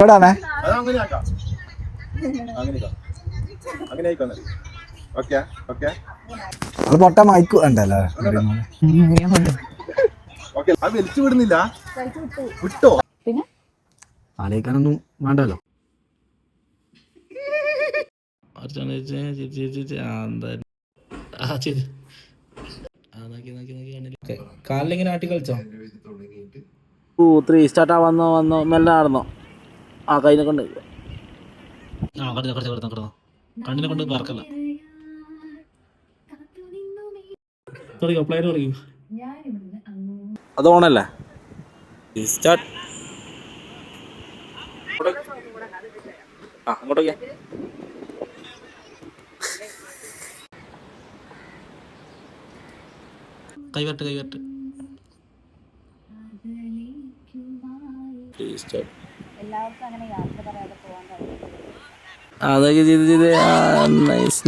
ഇപ്പടാണേ അത് പൊട്ട മയക്കു ഉണ്ടല്ലോ. വിടുന്നില്ല വിട്ടോ പിന്നെ ആലോചിക്കാനൊന്നും വേണ്ടല്ലോ. കാലിലിങ്ങനെ ആട്ടി കളിച്ചോ? 3 സ്റ്റാർട്ട് വന്നോ മെല്ലെ നടന്നോ. ആ കയ്യിനെ കൊണ്ട് കണ്ണിനെ കൊണ്ട് പറക്കല്ല. അത് ഓണല്ലേ? സ്റ്റാർട്ട്. അങ്ങോട്ടേക്ക് കൈവട്ട് അതൊക്കെ ചെയ്ത് നൈസ്.